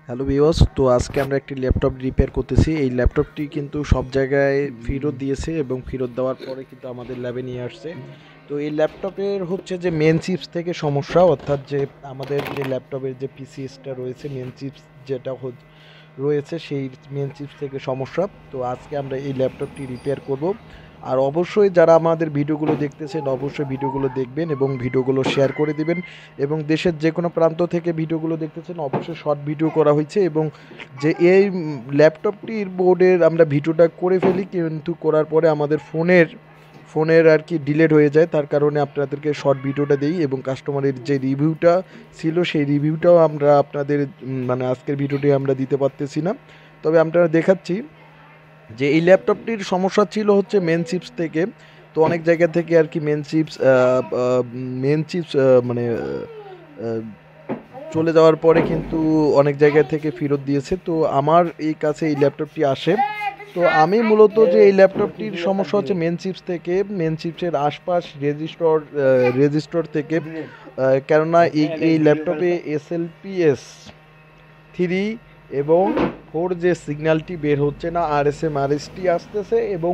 Hello viewers, তো আজকে আমরা একটি ল্যাপটপ রিপেয়ার করতেছি। এই ল্যাপটপটি কিন্তু সব জায়গায় ফেরত দিয়েছে এবং ফেরত দেওয়ার পরে কিন্তু আমাদের ল্যাবে নিয়ে আসছে। তো এই ল্যাপটপের হচ্ছে যে মেন চিপস থেকে সমস্যা, অর্থাৎ যে আমাদের যে ল্যাপটপের যে পিসিএসটা রয়েছে, মেন চিপস যেটা রয়েছে সেই মেন চিপস থেকে সমস্যা। তো আজকে আমরা এই ল্যাপটপটি রিপেয়ার করব। আর অবশ্যই যারা আমাদের ভিডিওগুলো দেখতেছেন অবশ্যই ভিডিওগুলো দেখবেন এবং ভিডিওগুলো শেয়ার করে দিবেন। এবং দেশের যে কোনো প্রান্ত থেকে ভিডিওগুলো দেখতেছেন অবশ্যই শর্ট ভিডিও করা হয়েছে, এবং যে এই ল্যাপটপটির বোর্ডের আমরা ভিডিওটা করে ফেলি, কিন্তু করার পরে আমাদের ফোনের আর কি ডিলেট হয়ে যায়, তার কারণে আপনাদেরকে শর্ট ভিডিওটা দিই। এবং কাস্টমারের যে রিভিউটা ছিল সেই রিভিউটাও আমরা আপনাদের মানে আজকের ভিডিওটি আমরা দিতে পারতেছি না। তবে আপনারা দেখাচ্ছি যে এই ল্যাপটপটির সমস্যা ছিল হচ্ছে মেন চিপস থেকে। তো অনেক জায়গা থেকে আর কি মেন চিপস মানে আহ, চলে যাওয়ার পরে কিন্তু অনেক জায়গা থেকে ফেরত দিয়েছে। তো আমার এই কাছে এই ল্যাপটপটি আসে। তো আমি মূলত যে এই ল্যাপটপটির সমস্যা হচ্ছে মেন চিপস থেকে, মেন চিপসের আশপাশ রেজিস্টর থেকে। কেননা এই ল্যাপটপে SLPS 3 এবং 4 যে সিগন্যালটি বের হচ্ছে না, RSM RST আসতেছে, এবং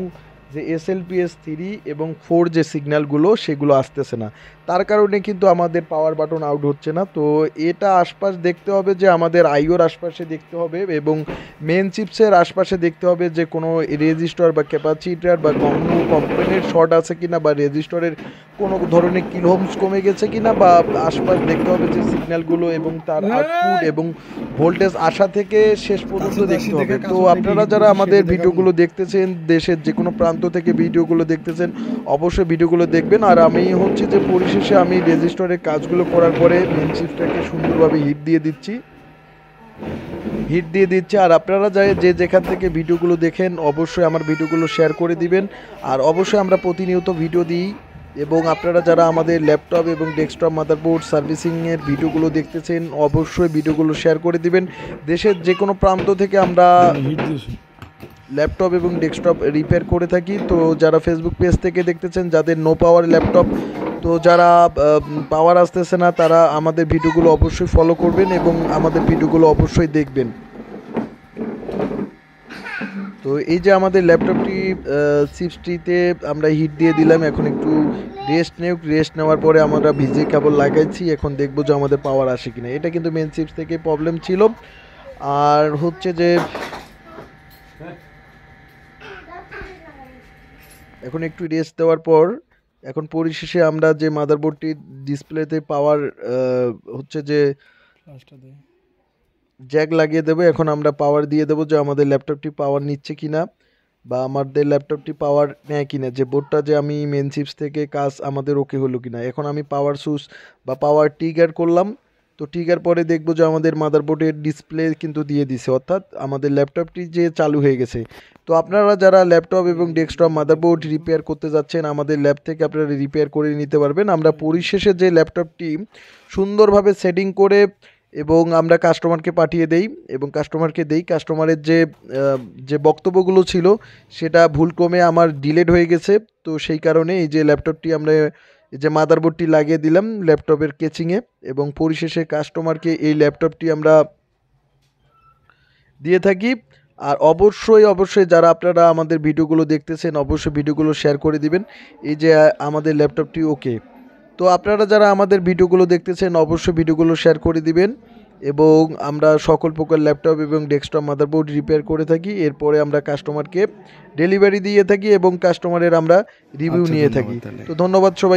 যে SLPS 3 এবং 4 যে সিগন্যালগুলো সেগুলো আসতেছে না। তার কারণে কিন্তু আমাদের পাওয়ার বাটন আউট হচ্ছে না। তো এটা আশপাশ দেখতে হবে, যে আমাদের আইওর আশপাশে দেখতে হবে এবং মেন চিপসের আশপাশে দেখতে হবে যে কোনো রেজিস্টার বা ক্যাপাসিটার বা কম্পোনেন্ট শর্ট আছে কিনা, বা রেজিস্টরের কোনো ধরনের কিলোহমস কমে গেছে কিনা, বা আশপাশ দেখতে হবে যে সিগন্যালগুলো এবং তার আউটপুট এবং ভোল্টেজ আসা থেকে শেষ পর্যন্ত দেখতে হবে। তো আপনারা যারা আমাদের ভিডিওগুলো দেখতেছেন, দেশের যে কোনো প্রান্ত থেকে ভিডিওগুলো দেখতেছেন অবশ্যই ভিডিওগুলো দেখবেন। আর আমি হচ্ছে যে পরিশেষে আমি রেজিস্টরের কাজগুলো করার পরে মেন চিপটাকে সুন্দরভাবে হিট দিয়ে দিচ্ছি। আর আপনারা যে যেখান থেকে ভিডিওগুলো দেখেন অবশ্যই আমার ভিডিওগুলো শেয়ার করে দিবেন। আর অবশ্যই আমরা প্রতিনিয়ত ভিডিও দিই, এবং আপনারা যারা আমাদের ল্যাপটপ এবং ডেস্কটপ মাদারবোর্ড সার্ভিসিংয়ের ভিডিওগুলো দেখতেছেন অবশ্যই ভিডিওগুলো শেয়ার করে দিবেন। দেশের যে কোনো প্রান্ত থেকে আমরা ল্যাপটপ এবং ডেস্কটপ রিপেয়ার করে থাকি। তো যারা ফেসবুক পেজ থেকে দেখতেছেন, যাদের নো পাওয়ার ল্যাপটপ, তো যারা পাওয়ার আসতেছে না, তারা আমাদের ভিডিওগুলো অবশ্যই ফলো করবেন এবং আমাদের ভিডিওগুলো অবশ্যই দেখবেন। তো এই যে আমাদের ল্যাপটপটি চিপসটিতে আমরা হিট দিয়ে দিলাম, এখন একটু রেস্ট নেওয়ার পরে আমরা ভিজে কেবল লাগাইছি। এখন দেখবো যে আমাদের পাওয়ার আসে কিনা। এটা কিন্তু মেন চিপস থেকে প্রবলেম ছিল। আর হচ্ছে যে এখন একটু রেস্ট দেওয়ার পর এখন পরিশেষে আমরা যে মাদারবোর্ডটির ডিসপ্লেতে পাওয়ার হচ্ছে যে জ্যাক লাগিয়ে দেবো। এখন আমরা পাওয়ার দিয়ে দেবো যে আমাদের ল্যাপটপটি পাওয়ার নিচ্ছে কিনা, বা আমাদের ল্যাপটপটি পাওয়ার নেয় কিনা, যে বোর্ডটা যে আমি মেন চিপস থেকে কাজ আমাদের ওকে হলো কিনা। এখন আমি পাওয়ার সুইচ বা পাওয়ার ট্রিগার করলাম। তো ট্রিগার পরে দেখবো যে আমাদের মাদারবোর্ডের ডিসপ্লে কিন্তু দিয়ে দিছে, অর্থাৎ আমাদের ল্যাপটপটি যে চালু হয়ে গেছে। তো আপনারা যারা ল্যাপটপ এবং ডেস্কটপ মাদারবোর্ড রিপেয়ার করতে যাচ্ছেন আমাদের ল্যাব থেকে আপনারা রিপেয়ার করে নিতে পারবেন। আমরা পরিশেষে যে ল্যাপটপটি সুন্দরভাবে সেটিং করে এবং আমরা কাস্টমারকে পাঠিয়ে দেই এবং কাস্টমারের যে বক্তব্যগুলো ছিল সেটা ভুলক্রমে আমার ডিলেট হয়ে গেছে। তো সেই কারণে এই যে ল্যাপটপটি আমরা এই যে মাদারবোর্ডটি লাগিয়ে দিলাম ল্যাপটপের কেচিংয়ে, এবং পরিশেষে কাস্টমারকে এই ল্যাপটপটি আমরা দিয়ে থাকি। আর অবশ্যই যারা আপনারা আমাদের ভিডিওগুলো দেখতেছেন অবশ্যই ভিডিওগুলো শেয়ার করে দিবেন। এই যে আমাদের ল্যাপটপটি ওকে। তো আপনারা যারা আমাদের ভিডিওগুলো দেখতেছেন অবশ্যই ভিডিওগুলো শেয়ার করে দিবেন। এবং আমরা সকল প্রকার ল্যাপটপ এবং ডেস্কটপ মাদারবোর্ড রিপেয়ার করে থাকি। এরপরে আমরা কাস্টমারকে ডেলিভারি দিয়ে থাকি এবং কাস্টমারের আমরা রিভিউ নিয়ে থাকি। তো ধন্যবাদ সবাই।